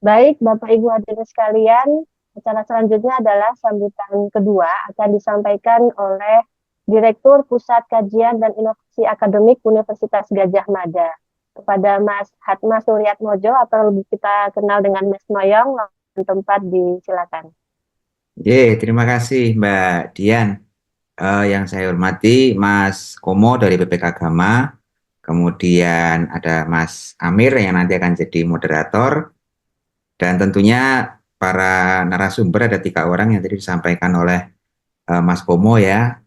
Baik, Bapak Ibu hadirin sekalian, acara selanjutnya adalah sambutan kedua akan disampaikan oleh Direktur Pusat Kajian dan Inovasi Akademik Universitas Gadjah Mada. Kepada Mas Hatma Suryatmojo atau lebih kita kenal dengan Mas Moyong, tempat disilakan. Terima kasih Mbak Dian. Yang saya hormati Mas Komo dari BPK Agama, kemudian ada Mas Amir yang nanti akan jadi moderator, dan tentunya para narasumber ada 3 orang yang tadi disampaikan oleh Mas Komo ya.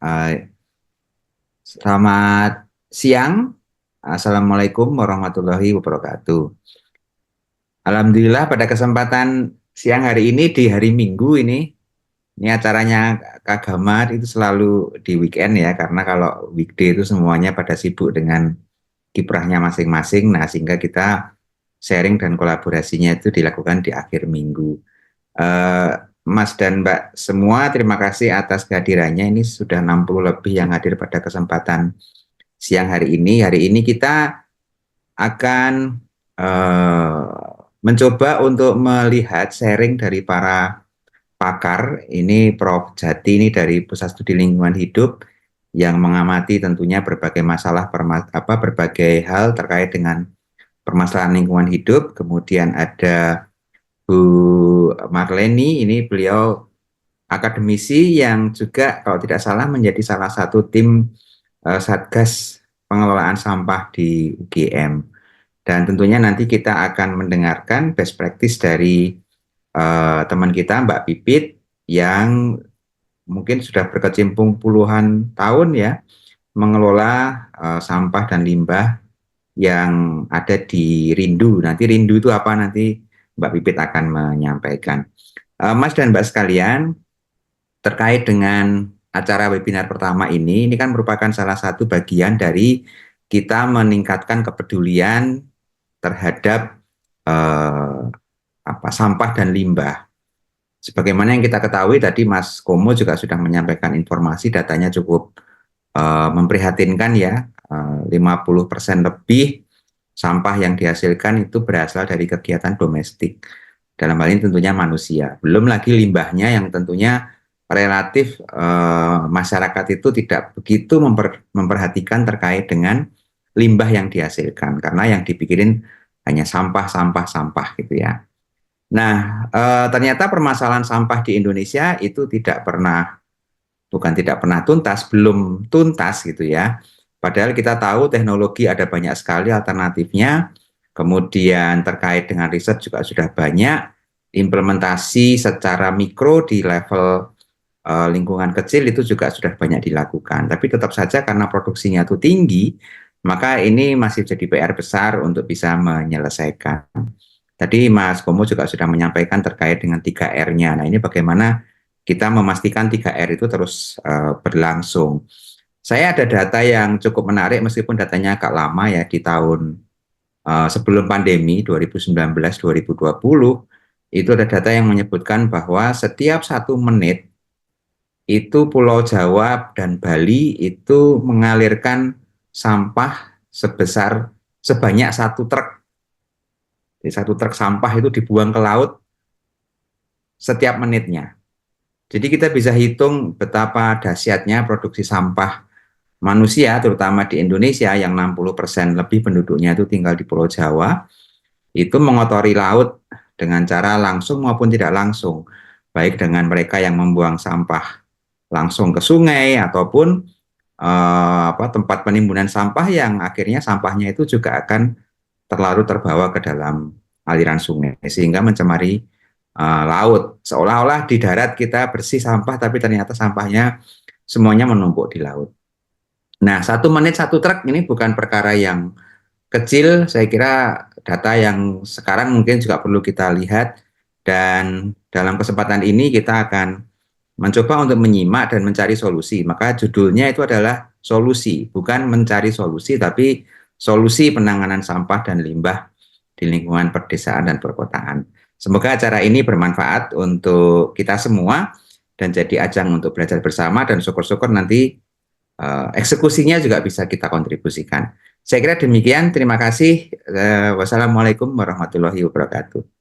Selamat siang, Assalamualaikum warahmatullahi wabarakatuh. Alhamdulillah pada kesempatan siang hari ini di hari Minggu ini acaranya keagamaan itu selalu di weekend ya, karena kalau weekday itu semuanya pada sibuk dengan kiprahnya masing-masing. Nah, sehingga kita sharing dan kolaborasinya itu dilakukan di akhir minggu. Eh, Mas dan Mbak semua, terima kasih atas kehadirannya. Ini sudah 60 lebih yang hadir pada kesempatan siang hari ini. Hari ini kita akan eh, mencoba untuk melihat sharing dari para pakar. Ini Prof. Jati ini dari Pusat Studi Lingkungan Hidup yang mengamati tentunya berbagai masalah berbagai hal terkait dengan permasalahan lingkungan hidup. Kemudian ada Bu Marleni, ini beliau akademisi yang juga kalau tidak salah menjadi salah satu tim Satgas pengelolaan sampah di UGM. Dan tentunya nanti kita akan mendengarkan best practice dari teman kita Mbak Pipit yang mungkin sudah berkecimpung puluhan tahun ya mengelola sampah dan limbah yang ada di Rindu. Nanti Rindu itu apa, nanti Mbak Pipit akan menyampaikan. Mas dan Mbak sekalian, terkait dengan acara webinar pertama ini kan merupakan salah satu bagian dari kita meningkatkan kepedulian terhadap eh, sampah dan limbah. Sebagaimana yang kita ketahui tadi Mas Komo juga sudah menyampaikan informasi, datanya cukup memprihatinkan ya. 50% lebih sampah yang dihasilkan itu berasal dari kegiatan domestik. Dalam hal ini tentunya manusia. Belum lagi limbahnya yang tentunya relatif masyarakat itu tidak begitu memperhatikan terkait dengan limbah yang dihasilkan, karena yang dipikirin hanya sampah, sampah, sampah gitu ya. Nah, ternyata permasalahan sampah di Indonesia itu bukan tidak pernah tuntas, belum tuntas gitu ya. Padahal kita tahu teknologi ada banyak sekali alternatifnya, kemudian terkait dengan riset juga sudah banyak, implementasi secara mikro di level lingkungan kecil itu juga sudah banyak dilakukan. Tapi tetap saja karena produksinya itu tinggi, maka ini masih jadi PR besar untuk bisa menyelesaikan. Tadi Mas Komo juga sudah menyampaikan terkait dengan 3R-nya. Nah, ini bagaimana kita memastikan 3R itu terus berlangsung. Saya ada data yang cukup menarik, meskipun datanya agak lama ya, di tahun sebelum pandemi 2019-2020, itu ada data yang menyebutkan bahwa setiap 1 menit itu Pulau Jawa dan Bali itu mengalirkan sampah sebanyak 1 truk. Jadi 1 truk sampah itu dibuang ke laut setiap menitnya. Jadi kita bisa hitung betapa dahsyatnya produksi sampah manusia, terutama di Indonesia yang 60% lebih penduduknya itu tinggal di Pulau Jawa, itu mengotori laut dengan cara langsung maupun tidak langsung, baik dengan mereka yang membuang sampah langsung ke sungai ataupun tempat penimbunan sampah yang akhirnya sampahnya itu juga akan terlarut terbawa ke dalam aliran sungai sehingga mencemari laut. Seolah-olah di darat kita bersih sampah, tapi ternyata sampahnya semuanya menumpuk di laut. Nah, 1 menit 1 truk ini bukan perkara yang kecil. Saya kira data yang sekarang mungkin juga perlu kita lihat, dan dalam kesempatan ini kita akan mencoba untuk menyimak dan mencari solusi. Maka judulnya itu adalah solusi, bukan mencari solusi, tapi solusi penanganan sampah dan limbah di lingkungan perdesaan dan perkotaan. Semoga acara ini bermanfaat untuk kita semua dan jadi ajang untuk belajar bersama, dan syukur-syukur nanti eksekusinya juga bisa kita kontribusikan. Saya kira demikian. Terima kasih. Wassalamualaikum warahmatullahi wabarakatuh.